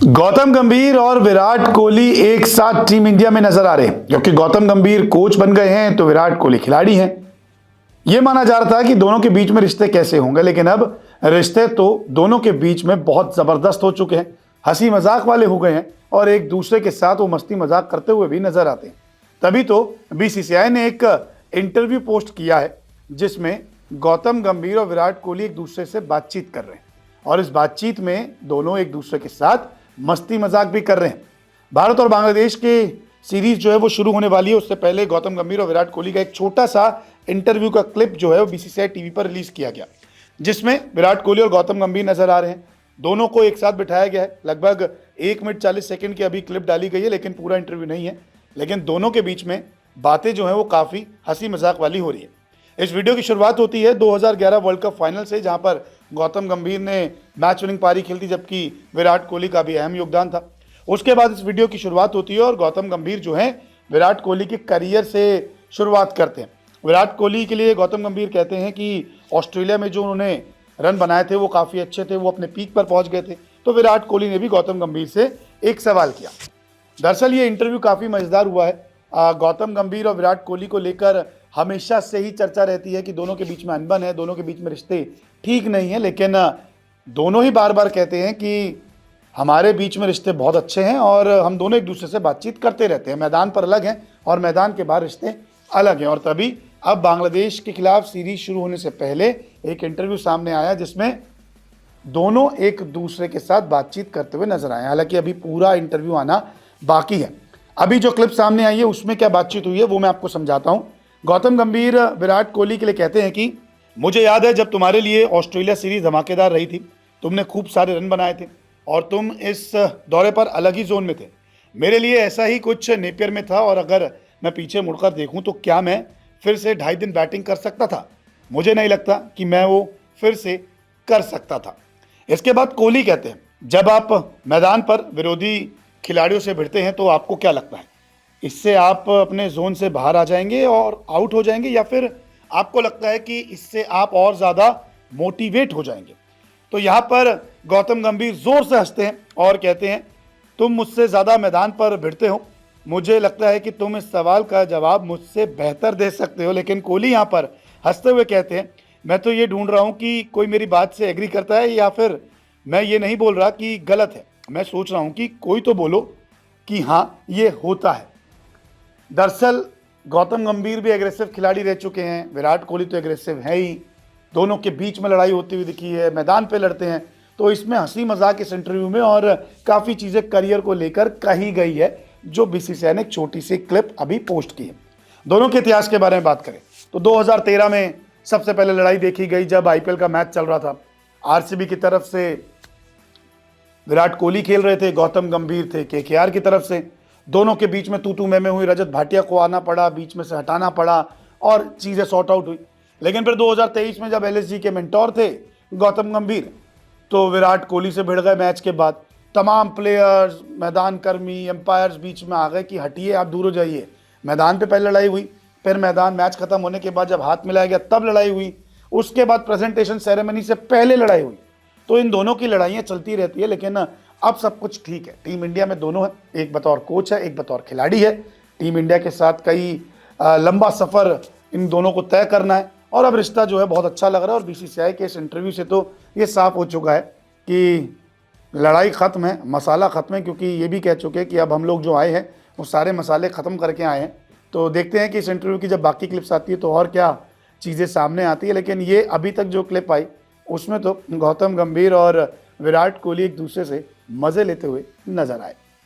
गौतम गंभीर और विराट कोहली एक साथ टीम इंडिया में नजर आ रहे हैं क्योंकि गौतम गंभीर कोच बन गए हैं तो विराट कोहली खिलाड़ी हैं। यह माना जा रहा था कि दोनों के बीच में रिश्ते कैसे होंगे, लेकिन अब रिश्ते तो दोनों के बीच में बहुत जबरदस्त हो चुके हैं, हंसी मजाक वाले हो गए हैं और एक दूसरे के साथ वो मस्ती मजाक करते हुए भी नजर आते हैं। तभी तो बीसीसीआई ने एक इंटरव्यू पोस्ट किया है जिसमें गौतम गंभीर और विराट कोहली एक दूसरे से बातचीत कर रहे हैं और इस बातचीत में दोनों एक दूसरे के साथ मस्ती मजाक भी कर रहे हैं। भारत और बांग्लादेश के सीरीज जो है वो शुरू होने वाली है, उससे पहले गौतम गंभीर और विराट कोहली का एक छोटा सा इंटरव्यू का क्लिप जो है वो बीसीसीआई टीवी पर रिलीज किया गया, जिसमें विराट कोहली और गौतम गंभीर नजर आ रहे हैं। दोनों को एक साथ बिठाया गया है। लगभग 1 मिनट 40 सेकंड की अभी क्लिप डाली गई है, लेकिन पूरा इंटरव्यू नहीं है। लेकिन दोनों के बीच में बातें जो है वो काफ़ी हंसी मजाक वाली हो रही है। इस वीडियो की शुरुआत होती है 2011 वर्ल्ड कप फाइनल से, जहां पर गौतम गंभीर ने मैच विनिंग पारी खेली थी, जबकि विराट कोहली का भी अहम योगदान था। उसके बाद इस वीडियो की शुरुआत होती है और गौतम गंभीर जो है विराट कोहली के करियर से शुरुआत करते हैं। विराट कोहली के लिए गौतम गंभीर कहते हैं कि ऑस्ट्रेलिया में जो उन्होंने रन बनाए थे वो काफ़ी अच्छे थे, वो अपने पीक पर पहुंच गए थे। तो विराट कोहली ने भी गौतम गंभीर से एक सवाल किया। दरअसल ये इंटरव्यू काफ़ी मजेदार हुआ है। गौतम गंभीर और विराट कोहली को लेकर हमेशा से ही चर्चा रहती है कि दोनों के बीच में अनबन है, दोनों के बीच में रिश्ते ठीक नहीं है, लेकिन दोनों ही बार बार कहते हैं कि हमारे बीच में रिश्ते बहुत अच्छे हैं और हम दोनों एक दूसरे से बातचीत करते रहते हैं। मैदान पर अलग हैं और मैदान के बाहर रिश्ते अलग हैं। और तभी अब बांग्लादेश के खिलाफ सीरीज शुरू होने से पहले एक इंटरव्यू सामने आया जिसमें दोनों एक दूसरे के साथ बातचीत करते हुए नजर आए। हालांकि अभी पूरा इंटरव्यू आना बाकी है। अभी जो क्लिप सामने आई है उसमें क्या बातचीत हुई है वो मैं आपको समझाता हूँ। गौतम गंभीर विराट कोहली के लिए कहते हैं कि मुझे याद है जब तुम्हारे लिए ऑस्ट्रेलिया सीरीज धमाकेदार रही थी, तुमने खूब सारे रन बनाए थे और तुम इस दौरे पर अलग ही जोन में थे। मेरे लिए ऐसा ही कुछ नेपियर में था और अगर मैं पीछे मुड़कर देखूं तो क्या मैं फिर से 2.5 दिन बैटिंग कर सकता था? मुझे नहीं लगता कि मैं वो फिर से कर सकता था। इसके बाद कोहली कहते हैं, जब आप मैदान पर विरोधी खिलाड़ियों से भिड़ते हैं तो आपको क्या लगता है? इससे आप अपने जोन से बाहर आ जाएंगे और आउट हो जाएंगे, या फिर आपको लगता है कि इससे आप और ज़्यादा मोटिवेट हो जाएंगे? तो यहाँ पर गौतम गंभीर जोर से हंसते हैं और कहते हैं, तुम मुझसे ज़्यादा मैदान पर भिड़ते हो, मुझे लगता है कि तुम इस सवाल का जवाब मुझसे बेहतर दे सकते हो। लेकिन कोहली यहाँ पर हंसते हुए कहते हैं, मैं तो ये ढूंढ रहा हूँ कि कोई मेरी बात से एग्री करता है, या फिर मैं ये नहीं बोल रहा कि गलत है, मैं सोच रहा हूँ कि कोई तो बोलो कि हाँ ये होता है। दरअसल गौतम गंभीर भी एग्रेसिव खिलाड़ी रह चुके हैं, विराट कोहली तो एग्रेसिव है ही। दोनों के बीच में लड़ाई होती हुई दिखी है, मैदान पे लड़ते हैं। तो इसमें हंसी मजाक इस इंटरव्यू में और काफ़ी चीज़ें करियर को लेकर कही गई है, जो बीसीसीआई ने एक छोटी सी क्लिप अभी पोस्ट की है। दोनों के इतिहास के बारे में बात करें तो 2013 में सबसे पहले लड़ाई देखी गई जब आईपीएल का मैच चल रहा था। आरसीबी की तरफ से विराट कोहली खेल रहे थे, गौतम गंभीर थे केकेआर की तरफ से। दोनों के बीच में तू मैं हुई, रजत भाटिया को आना पड़ा, बीच में से हटाना पड़ा और चीज़ें सॉर्ट आउट हुई। लेकिन फिर 2023 में जब एलएसजी के मेंटोर थे गौतम गंभीर, तो विराट कोहली से भिड़ गए। मैच के बाद तमाम प्लेयर्स, मैदान कर्मी, एम्पायर्स बीच में आ गए कि हटिए, आप दूर हो जाइए। मैदान पे पहले लड़ाई हुई, फिर मैदान मैच खत्म होने के बाद जब हाथ मिलाया गया तब लड़ाई हुई, उसके बाद प्रेजेंटेशन सेरेमनी से पहले लड़ाई हुई। तो इन दोनों की लड़ाइयाँ चलती रहती है, लेकिन अब सब कुछ ठीक है। टीम इंडिया में दोनों है, एक बतौर कोच है, एक बतौर खिलाड़ी है। टीम इंडिया के साथ कई लंबा सफ़र इन दोनों को तय करना है और अब रिश्ता जो है बहुत अच्छा लग रहा है। और बीसीसीआई के इस इंटरव्यू से तो ये साफ हो चुका है कि लड़ाई ख़त्म है, मसाला ख़त्म है, क्योंकि ये भी कह चुके हैं कि अब हम लोग जो आए हैं वो सारे मसाले ख़त्म करके आए हैं। तो देखते हैं कि इस इंटरव्यू की जब बाकी क्लिप्स आती है तो और क्या चीज़ें सामने आती है। लेकिन ये अभी तक जो क्लिप आई उसमें तो गौतम गंभीर और विराट कोहली एक दूसरे से मज़े लेते हुए नजर आए।